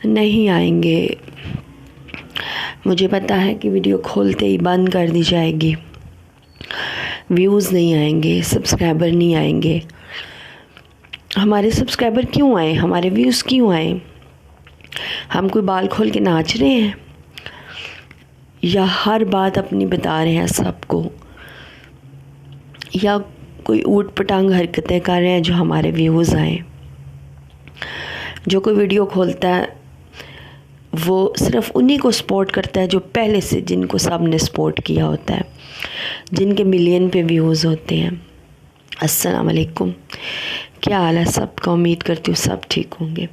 नहीं आएंगे। मुझे पता है कि वीडियो खोलते ही बंद कर दी जाएगी, व्यूज़ नहीं आएंगे, सब्सक्राइबर नहीं आएंगे। हमारे सब्सक्राइबर क्यों आए, हमारे व्यूज़ क्यों आए? हम कोई बाल खोल के नाच रहे हैं या हर बात अपनी बता रहे हैं सबको, या कोई ऊट पटांग हरकतें कर रहे हैं जो हमारे व्यूज़ आए? जो कोई वीडियो खोलता है वो सिर्फ उन्हीं को सपोर्ट करता है जो पहले से, जिनको सब ने सपोर्ट किया होता है, जिनके मिलियन पे व्यूज़ होते हैं। अस्सलाम वालेकुम, क्या हाल है सबका? उम्मीद करती हूँ सब ठीक होंगे।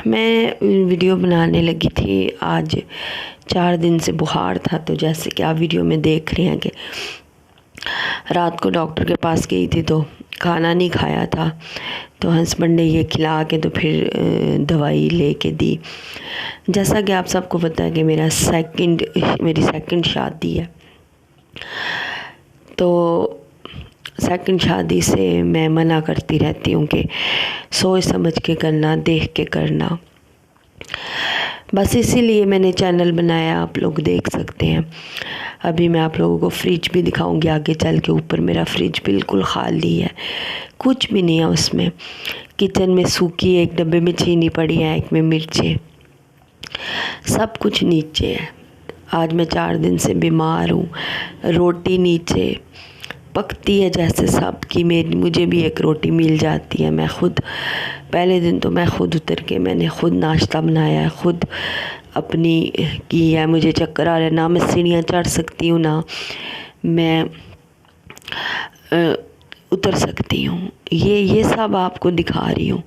मैं वीडियो बनाने लगी थी, आज 4 दिन से बुखार था, तो जैसे कि आप वीडियो में देख रहे हैं कि रात को डॉक्टर के पास गई थी तो खाना नहीं खाया था, तो हस्बैंड ने ये खिला के तो फिर दवाई लेके दी। जैसा कि आप सबको पता है कि मेरी सेकंड शादी है, तो सेकंड शादी से मैं मना करती रहती हूँ कि सोच समझ के करना, देख के करना। बस इसीलिए मैंने चैनल बनाया, आप लोग देख सकते हैं। अभी मैं आप लोगों को फ्रिज भी दिखाऊंगी आगे चल के। ऊपर मेरा फ्रिज बिल्कुल खाली है, कुछ भी नहीं है उसमें। किचन में सूखी एक डब्बे में चीनी पड़ी है, एक में मिर्चें, सब कुछ नीचे है। आज मैं 4 दिन से बीमार हूँ। रोटी नीचे पकती है जैसे सबकी, मुझे भी एक रोटी मिल जाती है। मैं खुद पहले दिन तो मैं खुद उतर के मैंने खुद नाश्ता बनाया है, खुद अपनी की है। मुझे चक्कर आ रहा है, ना मैं सीढ़ियाँ चढ़ सकती हूँ ना मैं उतर सकती हूँ। ये सब आपको दिखा रही हूँ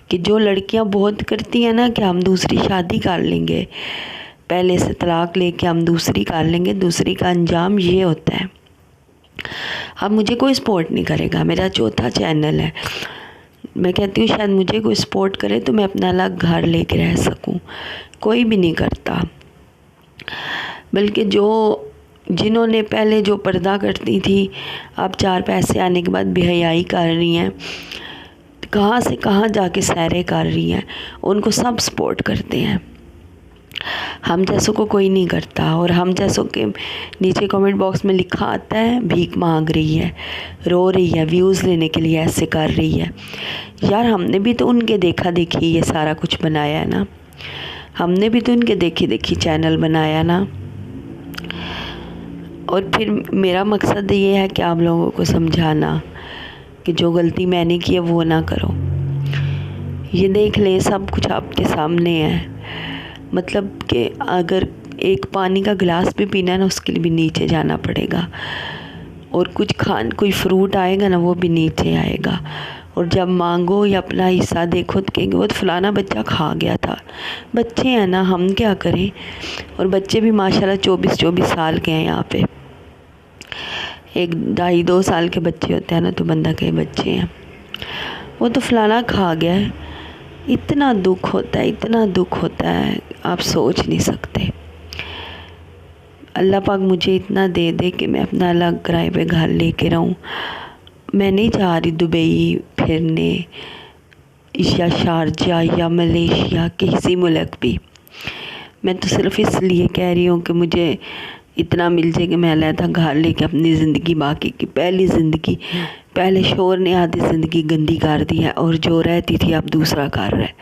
कि जो लड़कियाँ बहुत करती हैं ना कि हम दूसरी शादी कर लेंगे, पहले से तलाक लेके हम दूसरी कर लेंगे, दूसरी का अंजाम ये होता है। अब मुझे कोई सपोर्ट नहीं करेगा, मेरा चौथा चैनल है। मैं कहती हूँ शायद मुझे कोई सपोर्ट करे तो मैं अपना अलग घर लेके रह सकूँ, कोई भी नहीं करता। बल्कि जिन्होंने पहले जो पर्दा करती थी, अब 4 पैसे आने के बाद बेहयाई कर रही हैं, कहाँ से कहाँ जाके सैरे कर रही हैं, उनको सब सपोर्ट करते हैं। हम जैसों को कोई नहीं करता। और हम जैसों के नीचे कमेंट बॉक्स में लिखा आता है भीख मांग रही है, रो रही है, व्यूज़ लेने के लिए ऐसे कर रही है। यार हमने भी तो उनके देखा देखी ये सारा कुछ बनाया है ना, हमने भी तो उनके देखी देखी चैनल बनाया ना। और फिर मेरा मकसद ये है कि आप लोगों को समझाना कि जो गलती मैंने की है वो ना करो। ये देख ले, सब कुछ आपके सामने है। मतलब कि अगर एक पानी का गिलास भी पीना है ना, उसके लिए भी नीचे जाना पड़ेगा। और कोई फ्रूट आएगा ना, वो भी नीचे आएगा। और जब मांगो या अपना हिस्सा देखो तो कहेंगे वो तो फलाना बच्चा खा गया था। बच्चे हैं ना, हम क्या करें? और बच्चे भी माशाल्लाह 24-24 साल के हैं यहाँ पे। एक 2.5-2 साल के बच्चे होते हैं ना, तो बंदा कहे बच्चे हैं, वो तो फलाना खा गया है। इतना दुख होता है, इतना दुख होता है, आप सोच नहीं सकते। अल्लाह पाक मुझे इतना दे दे कि मैं अपना अलग किराए पे घर लेके रहूं। मैं नहीं जा रही दुबई फिरने या शारजा या मलेशिया, किसी मुल्क भी। मैं तो सिर्फ इसलिए कह रही हूँ कि मुझे इतना मिल जाए कि मैं अलहदा घर लेके अपनी ज़िंदगी, बाकी की पहली ज़िंदगी, पहले शोर ने आधी ज़िंदगी गंदी कर दी है और जो रहती थी अब दूसरा कर रहा है।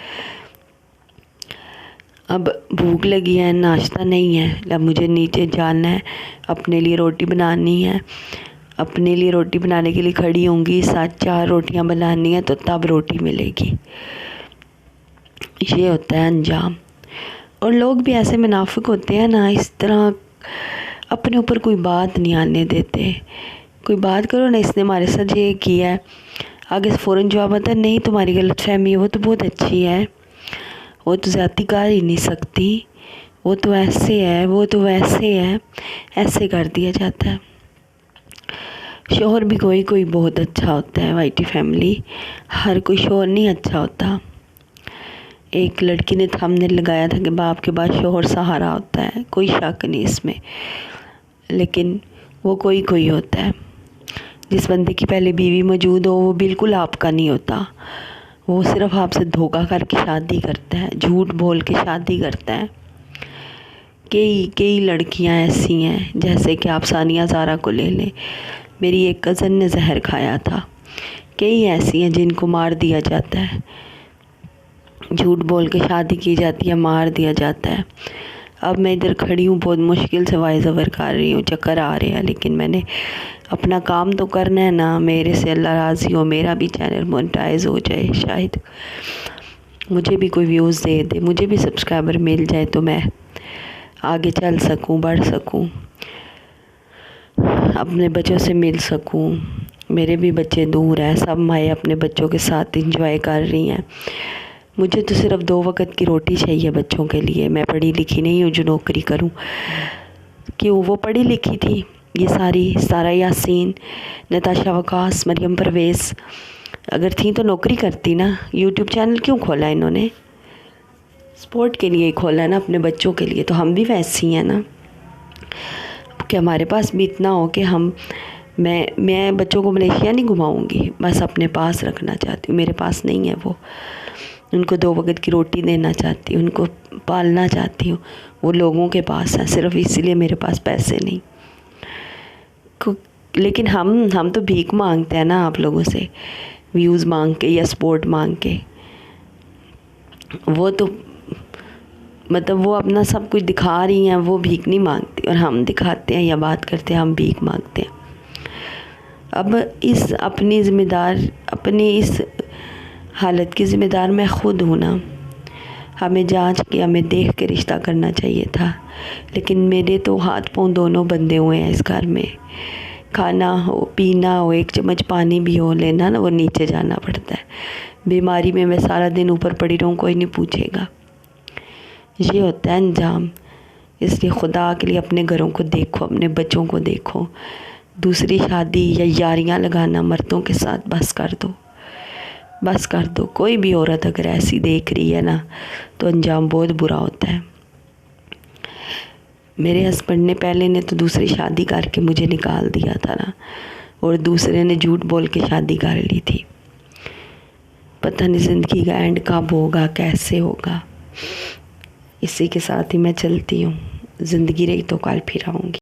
अब भूख लगी है, नाश्ता नहीं है, अब मुझे नीचे जाना है, अपने लिए रोटी बनानी है। अपने लिए रोटी बनाने के लिए खड़ी होंगी, 7-4 रोटियां बनानी है तो तब रोटी मिलेगी। ये होता है अंजाम। और लोग भी ऐसे मुनाफिक होते हैं ना, इस तरह अपने ऊपर कोई बात नहीं आने देते। कोई बात करो ना, इसने हमारे साथ ये किया है, आगे से फ़ौरन जवाब आता है नहीं तुम्हारी गलतफहमी है, वो तो बहुत अच्छी है, वो तो ज़्यादती कर ही नहीं सकती, वो तो ऐसे है, वो तो वैसे है, ऐसे कर दिया जाता है। शोहर भी कोई कोई बहुत अच्छा होता है, वाइटी फैमिली, हर कोई शोहर नहीं अच्छा होता। एक लड़की ने थंबनेल लगाया था कि बाप के बाद शोहर सहारा होता है, कोई शक नहीं इसमें, लेकिन वो कोई कोई होता है। जिस बंदे की पहले बीवी मौजूद हो वो बिल्कुल आपका नहीं होता, वो सिर्फ आपसे धोखा करके शादी करता है, झूठ बोल के शादी करता है। कई लड़कियां ऐसी हैं, जैसे कि आप सानिया ज़ारा को ले लें, मेरी एक कज़न ने जहर खाया था। कई ऐसी हैं जिनको मार दिया जाता है, झूठ बोल के शादी की जाती है, मार दिया जाता है। अब मैं इधर खड़ी हूँ, बहुत मुश्किल से वॉइस ओवर कर रही हूँ, चक्कर आ रहे हैं, लेकिन मैंने अपना काम तो करना है ना। मेरे से अल्लाह राज़ी हो, मेरा भी चैनल मोनेटाइज हो जाए, शायद मुझे भी कोई व्यूज़ दे दे, मुझे भी सब्सक्राइबर मिल जाए, तो मैं आगे चल सकूँ, बढ़ सकूँ, अपने बच्चों से मिल सकूँ। मेरे भी बच्चे दूर हैं, सब माएँ अपने बच्चों के साथ इंजॉय कर रही हैं। मुझे तो सिर्फ 2 वक़्त की रोटी चाहिए बच्चों के लिए। मैं पढ़ी लिखी नहीं हूँ जो नौकरी करूँ। क्यों, वो पढ़ी लिखी थी, ये सारी सारा यासीन, नताशा वकास, मरियम परवेज़ अगर थी तो नौकरी करती ना। यूट्यूब चैनल क्यों खोला इन्होंने? स्पोर्ट के लिए ही खोला ना, अपने बच्चों के लिए। तो हम भी वैसी हैं ना कि हमारे पास भी इतना हो कि मैं बच्चों को मलेशिया नहीं घुमाऊँगी, बस अपने पास रखना चाहती हूँ। मेरे पास नहीं है वो, उनको 2 वक़्त की रोटी देना चाहती हूँ, उनको पालना चाहती हूँ। वो लोगों के पास है, सिर्फ इसीलिए मेरे पास पैसे नहीं। लेकिन हम तो भीख मांगते हैं ना आप लोगों से, व्यूज़ मांग के या सपोर्ट मांग के। वो तो मतलब वो अपना सब कुछ दिखा रही हैं, वो भीख नहीं मांगती, और हम दिखाते हैं या बात करते हैं, हम भीख मांगते हैं। अब अपनी इस हालत की ज़िम्मेदार मैं ख़ुद हूँ ना। हमें जांच के, हमें देख के रिश्ता करना चाहिए था, लेकिन मेरे तो हाथ पाँव दोनों बंधे हुए हैं इस घर में। खाना हो, पीना हो, 1 चम्मच पानी भी हो लेना ना, वो नीचे जाना पड़ता है। बीमारी में मैं सारा दिन ऊपर पड़ी रहूँ, कोई नहीं पूछेगा। ये होता है अंजाम। इसलिए खुदा के लिए अपने घरों को देखो, अपने बच्चों को देखो। दूसरी शादी या यारियां लगाना मर्दों के साथ बस कर दो, बस कर दो। कोई भी औरत अगर ऐसी देख रही है ना, तो अंजाम बहुत बुरा होता है। मेरे हस्बैंड ने पहले ने तो दूसरी शादी करके मुझे निकाल दिया था ना, और दूसरे ने झूठ बोल के शादी कर ली थी। पता नहीं ज़िंदगी का एंड कब होगा, कैसे होगा। इसी के साथ ही मैं चलती हूँ। ज़िंदगी रही तो कल फिर आऊँगी।